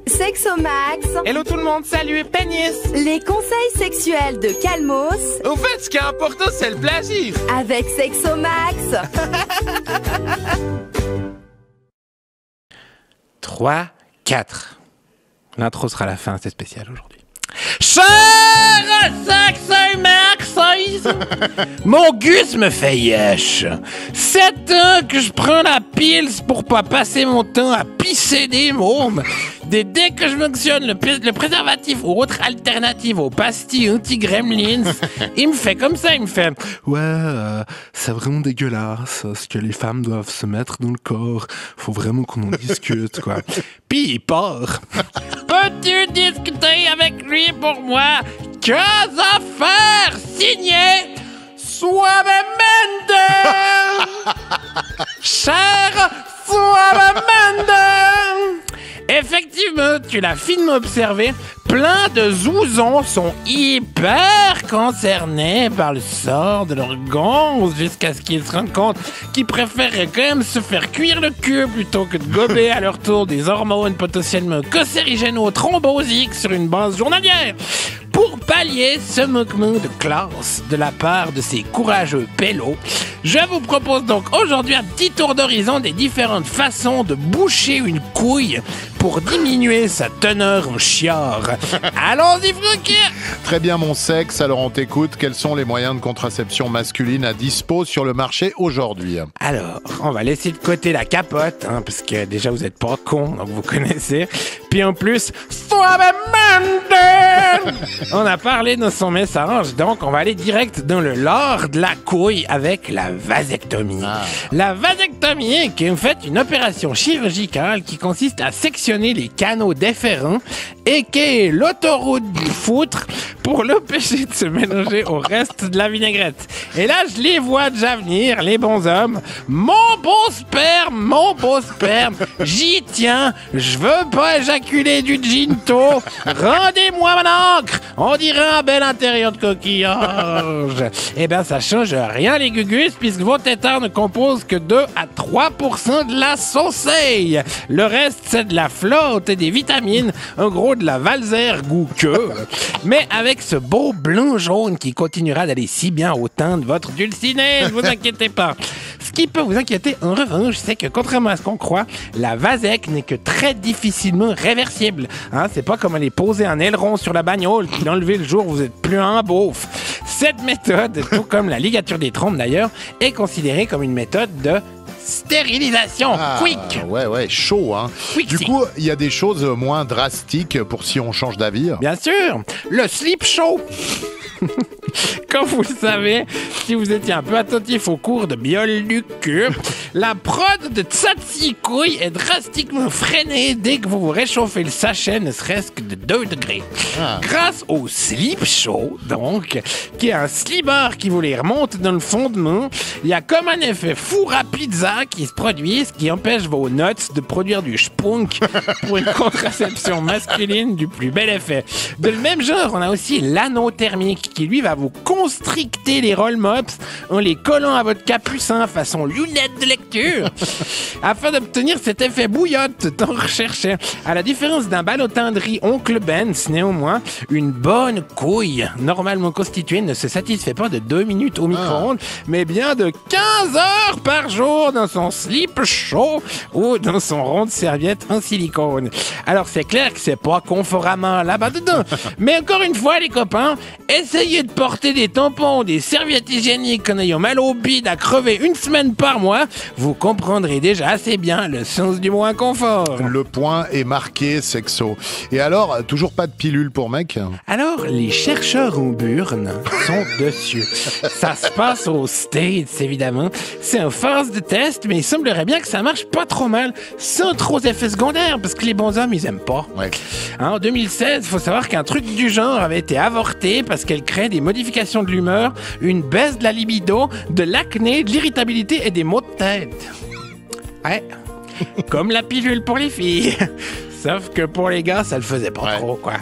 Sexomax. Hello tout le monde, salut, Pénis. Les conseils sexuels de Calmos. Au fait, ce qui est important, c'est le plaisir. Avec Sexomax. 3, 4. L'intro sera la fin, c'est spécial aujourd'hui. Cher Sexomax, mon gus me fait yesh. 7 ans que je prends la pils pour pas passer mon temps à pisser des mômes. Dès que je mentionne le préservatif ou autre alternative aux pastilles anti-gremlins, il me fait comme ça, il me fait « Ouais, c'est vraiment dégueulasse ce que les femmes doivent se mettre dans le corps. Faut vraiment qu'on en discute, quoi. » Puis il part. « Peux-tu discuter avec lui pour moi? Que affaire signé Suavemente! Cher Suavemente! » Effectivement, tu l'as finement observé, plein de zouzons sont hyper concernés par le sort de leur gonze jusqu'à ce qu'ils se rendent compte qu'ils préféreraient quand même se faire cuire le cul plutôt que de gober à leur tour des hormones potentiellement cancérigènes ou thrombosiques sur une base journalière. Pour pallier ce manquement de classe de la part de ces courageux pélos, je vous propose donc aujourd'hui un petit tour d'horizon des différentes façons de boucher une couille pour diminuer sa teneur en chiard. Allons-y, Francky! Très bien, mon sexe. Alors, on t'écoute. Quels sont les moyens de contraception masculine à dispo sur le marché aujourd'hui? Alors, on va laisser de côté la capote, parce que déjà, vous n'êtes pas con, donc vous connaissez. Puis en plus, on a parlé dans son message, donc on va aller direct dans le lore de la couille avec la vasectomie. La vasectomie, qui est en fait une opération chirurgicale qui consiste à sectionner les canaux déférents et qui est l'autoroute du foutre pour l'empêcher de se mélanger au reste de la vinaigrette. Et là, je les vois déjà venir, les bons hommes. Mon beau sperme, j'y tiens, je veux pas éjaculer du ginto, rendez-moi mon encre, on dirait un bel intérieur de coquillage. Eh bien, ça change rien les gugus, puisque vos tétards ne composent que 2 à 3% de la sauceille. Le reste, c'est de la flotte et des vitamines, en gros de la valzère goût que. Mais avec ce beau blanc-jaune qui continuera d'aller si bien au teint de votre dulcinée, ne vous inquiétez pas. Ce qui peut vous inquiéter, en revanche, c'est que contrairement à ce qu'on croit, la vasec n'est que très difficilement réversible. C'est pas comme aller poser un aileron sur la bagnole puis l'enlever le jour où vous êtes plus un beauf. Cette méthode, tout comme la ligature des trompes d'ailleurs, est considérée comme une méthode de stérilisation quick. Ouais, chaud, Quick, du coup, il y a des choses moins drastiques pour si on change d'avis. Bien sûr, le slip show. Comme vous le savez, si vous étiez un peu attentif au cours de biol du cul, la prod de Tsatsikouille est drastiquement freinée dès que vous vous réchauffez le sachet, ne serait-ce que de 2 degrés. Grâce au slip show, donc, qui est un slibard qui vous les remonte dans le fondement, il y a comme un effet four à pizza qui se produit, ce qui empêche vos nuts de produire du spunk pour une contraception masculine du plus bel effet. De le même genre, on a aussi l'anneau thermique qui, lui, va vous constricter les roll mops en les collant à votre capucin façon lunette de lecture. Afin d'obtenir cet effet bouillotte tant recherché. À la différence d'un ballotin de riz Oncle Ben's, néanmoins, une bonne couille normalement constituée ne se satisfait pas de 2 minutes au micro-ondes, mais bien de 15 heures par jour dans son slip chaud ou dans son rond de serviette en silicone. Alors c'est clair que c'est pas conformément là-bas dedans. Mais encore une fois, les copains, essayez de porter des tampons, des serviettes hygiéniques en ayant mal au bide à crever une semaine par mois, vous comprendrez déjà assez bien le sens du mot inconfort. Le point est marqué, sexo. Et alors, toujours pas de pilule pour mec? Alors, les chercheurs en burn sont dessus. Ça se passe aux States, évidemment. C'est en phase de test, mais il semblerait bien que ça marche pas trop mal, sans trop d'effets secondaires, parce que les bons hommes, ils aiment pas. Ouais. En 2016, il faut savoir qu'un truc du genre avait été avorté parce qu'elle crée des modifications de l'humeur, une baisse de la libido, de l'acné, de l'irritabilité et des maux de tête. Ouais, comme la pilule pour les filles. Sauf que pour les gars, ça le faisait pas trop, quoi.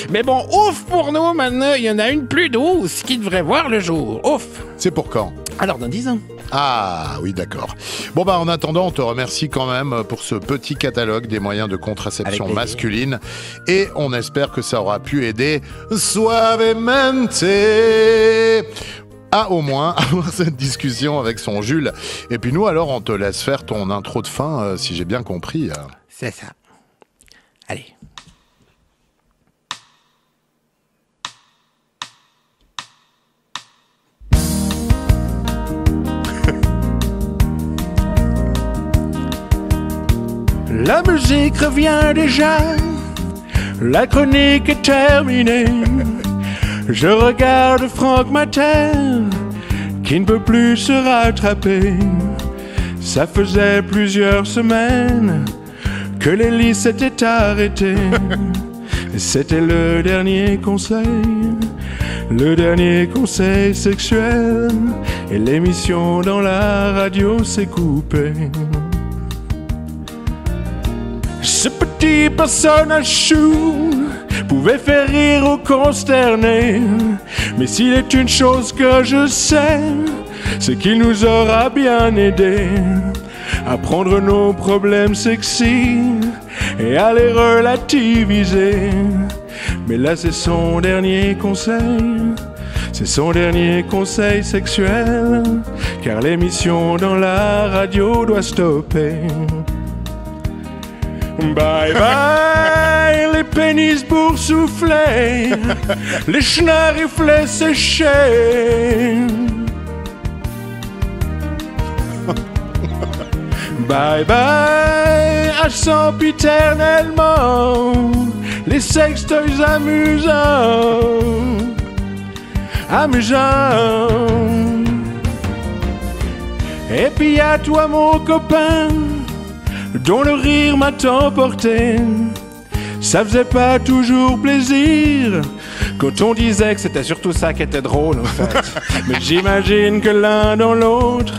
Mais bon, ouf pour nous, maintenant, il y en a une plus douce qui devrait voir le jour. Ouf! C'est pour quand? Alors, dans 10 ans. Ah oui, d'accord. Bon, bah en attendant, on te remercie quand même pour ce petit catalogue des moyens de contraception Avec plaisir. masculine. Et on espère que ça aura pu aider suavemente à au moins avoir cette discussion avec son Jules. Et puis nous, alors, on te laisse faire ton intro de fin, si j'ai bien compris. C'est ça. Allez. La musique revient déjà, la chronique est terminée. Je regarde Franck Mater, qui ne peut plus se rattraper. Ça faisait plusieurs semaines que l'hélice s'était arrêtée. C'était le dernier conseil sexuel, et l'émission dans la radio s'est coupée. Ce petit personnage chou pouvait faire rire ou consterner, mais s'il est une chose que je sais, c'est qu'il nous aura bien aidés à prendre nos problèmes sexy et à les relativiser. Mais là c'est son dernier conseil sexuel, car l'émission dans la radio doit stopper. Bye bye, les pénis boursouflés, les schnariflets séchés. Bye bye, à sempiternellement, les sextoys amusants. Et puis à toi mon copain, dont le rire m'a tant porté. Ça faisait pas toujours plaisir quand on disait que c'était surtout ça qui était drôle en fait. Mais j'imagine que l'un dans l'autre,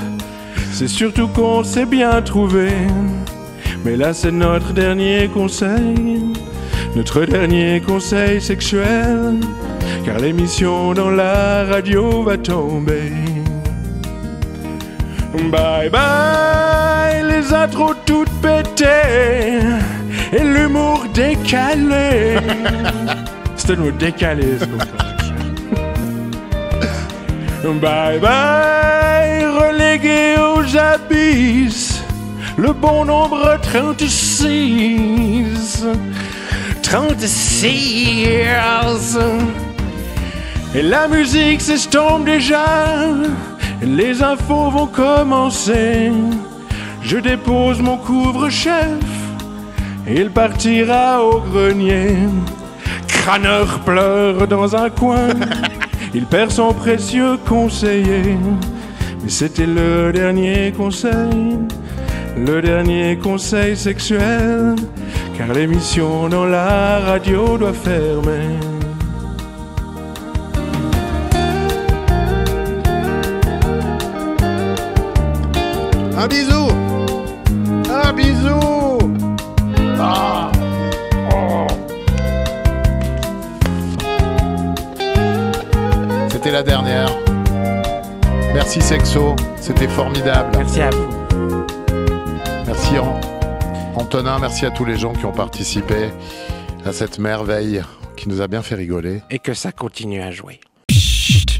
c'est surtout qu'on s'est bien trouvé. Mais là c'est notre dernier conseil sexuel, car l'émission dans la radio va tomber. Bye bye, les intros toutes pétées et l'humour décalé. C'était le mot décalé, c'est comme ça. Bye bye, relégué aux abysses, le bon nombre 36. 36. Et la musique s'estompe déjà, les infos vont commencer. Je dépose mon couvre-chef, il partira au grenier. Crâneur pleure dans un coin, il perd son précieux conseiller. Mais c'était le dernier conseil sexuel, car l'émission dans la radio doit fermer. Un bisou. Un bisou. Ah. Oh. C'était la dernière. Merci Sexo, c'était formidable. Merci à vous. Merci Antonin, merci à tous les gens qui ont participé à cette merveille qui nous a bien fait rigoler. Et que ça continue à jouer. Chut.